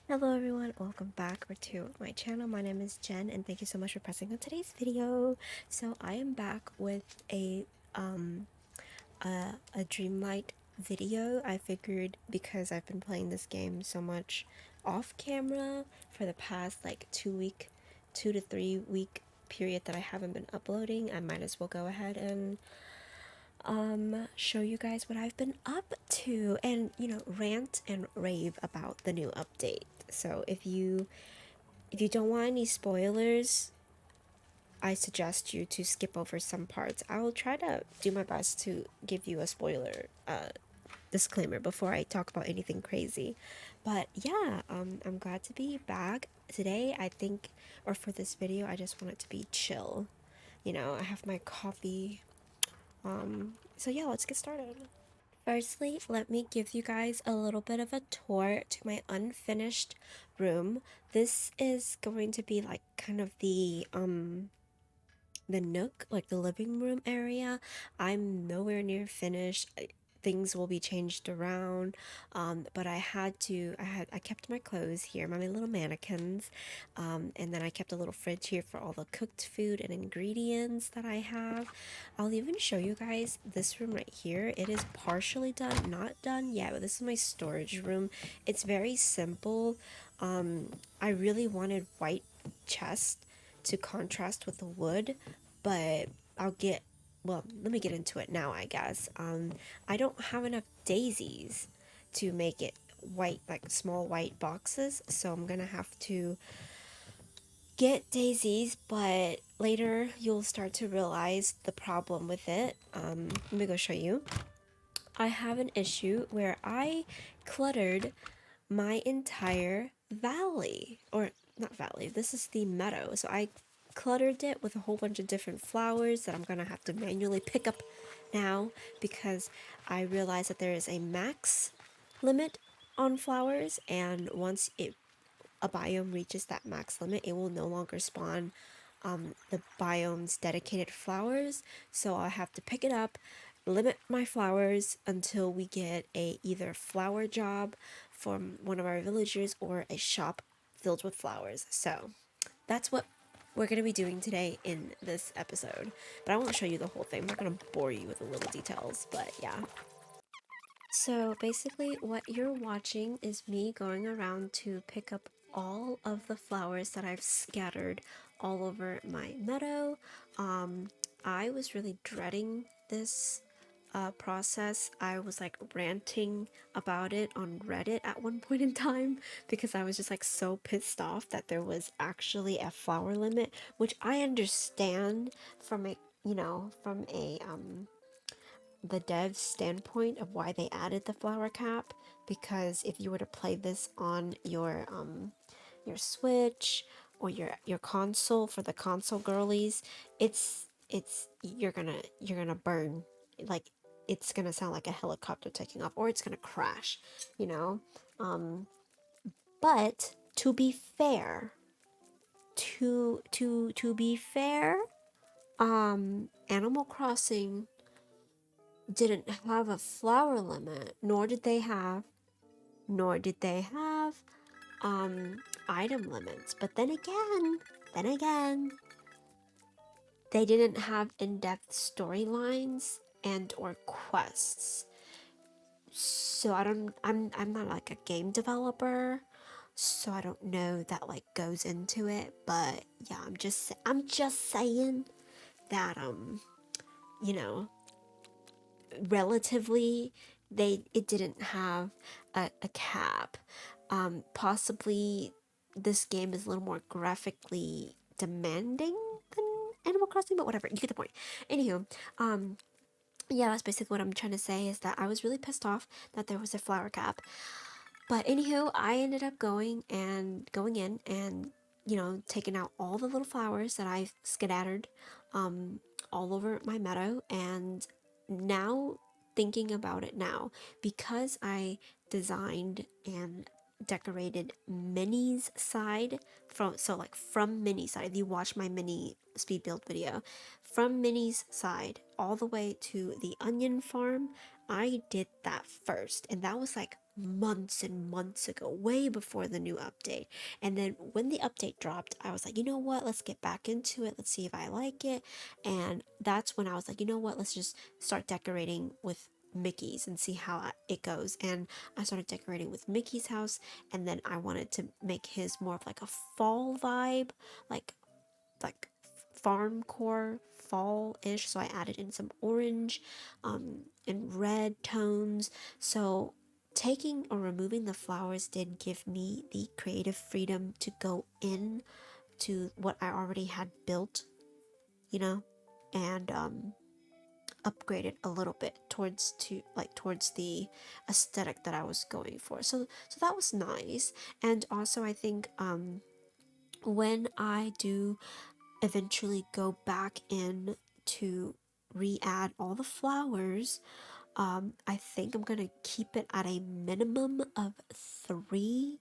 Hello everyone, welcome back to my channel. My name is Jen and thank you so much for pressing on today's video. So I am back with um a Dreamlight video. I figured because I've been playing this game so much off camera for the past like 2 to 3 week period that I haven't been uploading, I might as well go ahead and show you guys what I've been up to and rant and rave about the new update. So if you don't want any spoilers, I suggest you to skip over some parts. I will try to do my best to give you a spoiler disclaimer before I talk about anything crazy. But yeah, I'm glad to be back today. I think, or for this video, I just want it to be chill. I have my coffee. So yeah, let's get started. Firstly, let me give you guys a little bit of a tour to my unfinished room. This is going to be like kind of the nook, like the living room area. I'm nowhere near finished. Things will be changed around, but I kept my clothes here, my little mannequins, and then I kept a little fridge here for all the cooked food and ingredients that I have. I'll even show you guys this room right here. It is partially done, not done yet, but this is my storage room. It's very simple. I really wanted white chest to contrast with the wood, but I'll get, well, let me get into it now, I guess. I don't have enough daisies to make it white, like small white boxes, so I'm gonna have to get daisies, but later you'll start to realize the problem with it. Let me go show you. I have an issue where I cluttered my entire valley, or not valley, this is the meadow. So I cluttered it with a whole bunch of different flowers that I'm gonna have to manually pick up now because I realized that there is a max limit on flowers, and once a biome reaches that max limit, it will no longer spawn the biome's dedicated flowers. So I have to pick it up, limit my flowers until we get a either flower job from one of our villagers or a shop filled with flowers. So that's what we're going to be doing today in this episode. But I won't show you the whole thing. I'm not going to bore you with the little details, but yeah. So basically what you're watching is me going around to pick up all of the flowers that I've scattered all over my meadow. I was really dreading this process. I was like ranting about it on Reddit at one point in time because I was just like so pissed off that there was actually a flower limit, which I understand from a the dev's standpoint of why they added the flower cap, because if you were to play this on your Switch or your console, for the console girlies, it's you're gonna burn, like it's gonna sound like a helicopter taking off, or it's gonna crash, you know. Um, but to be fair, to be fair, Animal Crossing didn't have a flower limit, nor did they have um item limits. But then again, they didn't have in-depth storylines and or quests. So I'm not like a game developer, so I don't know that like goes into it, but yeah, I'm just saying that you know, relatively it didn't have a cap. Possibly this game is a little more graphically demanding than Animal Crossing, but whatever, you get the point. Anywho, yeah, that's basically what I'm trying to say, is that I was really pissed off that there was a flower cap. But anywho, I ended up going in and taking out all the little flowers that I skedattered all over my meadow. And now, thinking about it now, because I designed and decorated Minnie's side, from Minnie's side, if you watch my mini speed build video, from Minnie's side all the way to the onion farm, I did that first, and that was like months and months ago, way before the new update. And then when the update dropped, I was like, you know what, let's get back into it. Let's see if I like it. And that's when I was like, you know what, let's just start decorating with Mickey's and see how it goes. And I started decorating with Mickey's house, and then I wanted to make his more of like a fall vibe, like like farm core fall-ish, so I added in some orange and red tones. So taking or removing the flowers did give me the creative freedom to go in to what I already had built, you know, and upgrade it a little bit towards the aesthetic that I was going for. So that was nice. And also I think when I do eventually go back in to re-add all the flowers, I think I'm gonna keep it at a minimum of three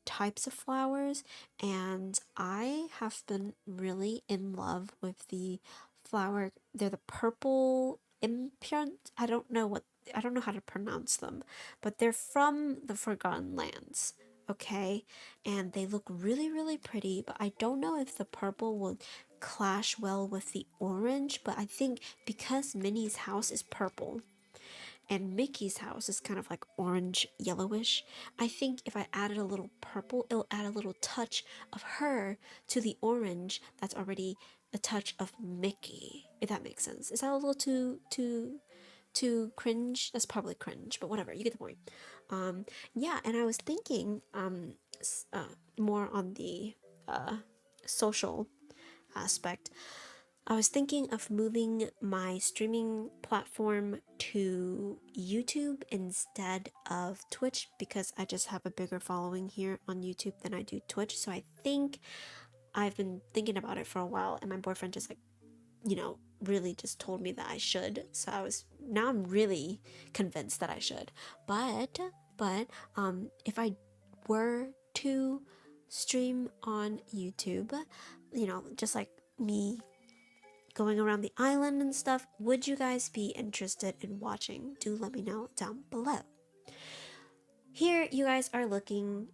types of flowers. And I have been really in love with the flower. They're the purple impiant. I don't know how to pronounce them, but they're from the Forgotten Lands. Okay, and they look really, really pretty, but I don't know if the purple will clash well with the orange. But I think because Minnie's house is purple and Mickey's house is kind of like orange yellowish, I think if I added a little purple, it'll add a little touch of her to the orange that's already a touch of Mickey, if that makes sense. Is that a little too cringe? That's probably cringe, but whatever, you get the point. Yeah, and I was thinking more on the social aspect. I was thinking of moving my streaming platform to YouTube instead of Twitch, because I just have a bigger following here on YouTube than I do Twitch. So I think I've been thinking about it for a while, and my boyfriend just like, really just told me that I should. So now I'm really convinced that I should. But if I were to stream on YouTube, just like me going around the island and stuff, would you guys be interested in watching? Do let me know down below. Here you guys are looking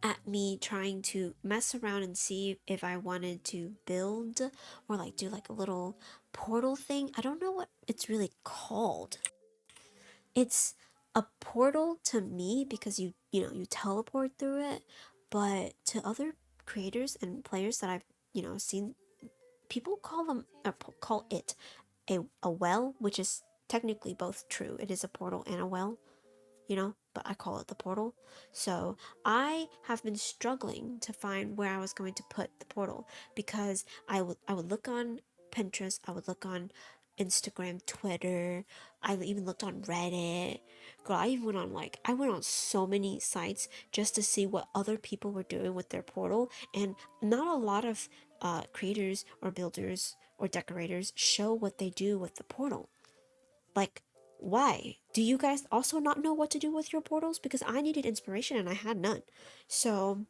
at me trying to mess around and see if I wanted to build or like do like a little portal thing. I don't know what it's really called. It's a portal to me because you teleport through it, but to other creators and players that I've seen, people call it a well, which is technically both true. It is a portal and a well, but I call it the portal. So I have been struggling to find where I was going to put the portal, because I would look on Pinterest, I would look on Instagram, Twitter, I even looked on Reddit. Girl, I went on so many sites just to see what other people were doing with their portal, and not a lot of creators or builders or decorators show what they do with the portal. Like, why? Do you guys also not know what to do with your portals? Because I needed inspiration and I had none. So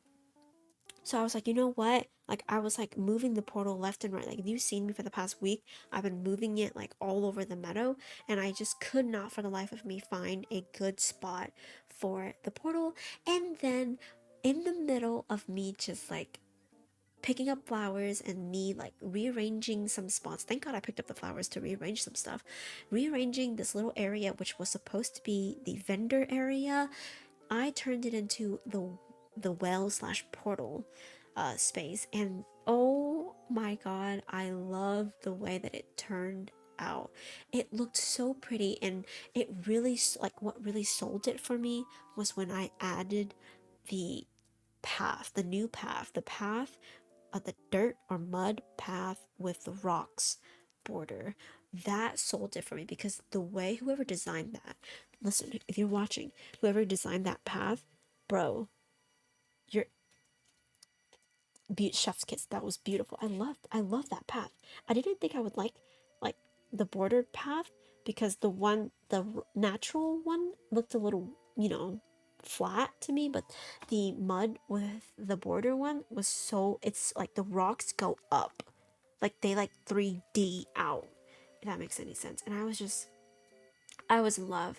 I was like, you know what? Like, I was like moving the portal left and right. Like, if you've seen me for the past week, I've been moving it like all over the meadow, and I just could not for the life of me find a good spot for the portal. And then in the middle of me just like picking up flowers and me like rearranging some spots. Thank God I picked up the flowers to rearrange some stuff. Rearranging this little area, which was supposed to be the vendor area, I turned it into the well slash portal space. And oh my God, I love the way that it turned out. It looked so pretty, and it really, like, what really sold it for me was when I added the the new path, the dirt or mud path with the rocks border. That sold it for me, because the way whoever designed that, listen, if you're watching, whoever designed that path, bro, you're chef's kiss. That was beautiful. I love that path. I didn't think I would like the bordered path, because the natural one looked a little, flat to me, but the mud with the border one was it's like the rocks go up, like they like 3D out, if that makes any sense. And I was in love.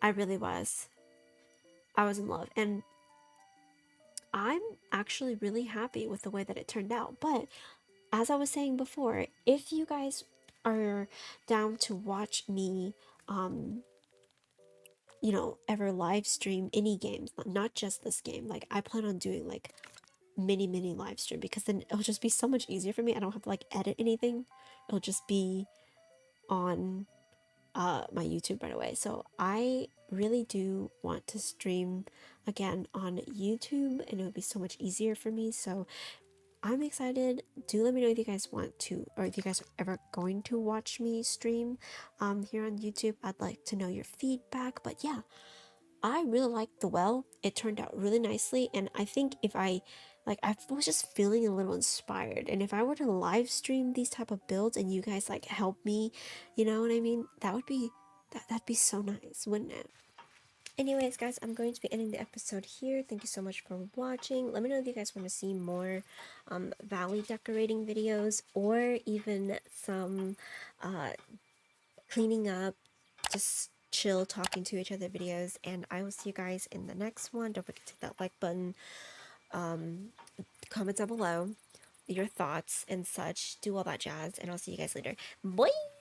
I really was. I was in love. And I'm actually really happy with the way that it turned out. But as I was saying before, if you guys are down to watch me, um, ever live stream any games, not just this game, like I plan on doing like mini live stream because then it'll just be so much easier for me. I don't have to like edit anything. It'll just be on my YouTube right away. So I really do want to stream again on YouTube and it would be so much easier for me. So I'm excited. Do let me know if you guys want to, or if you guys are ever going to watch me stream here on YouTube. I'd like to know your feedback. But yeah, I really liked the well. It turned out really nicely, and I think if I was just feeling a little inspired, and if I were to live stream these type of builds and you guys like help me, you know what I mean? That'd be so nice, wouldn't it? Anyways, guys, I'm going to be ending the episode here. Thank you so much for watching. Let me know if you guys want to see more valley decorating videos or even some uh, cleaning up, just chill talking to each other videos. And I will see you guys in the next one. Don't forget to hit that like button, comment down below your thoughts and such. Do all that jazz. And I'll see you guys later. Bye!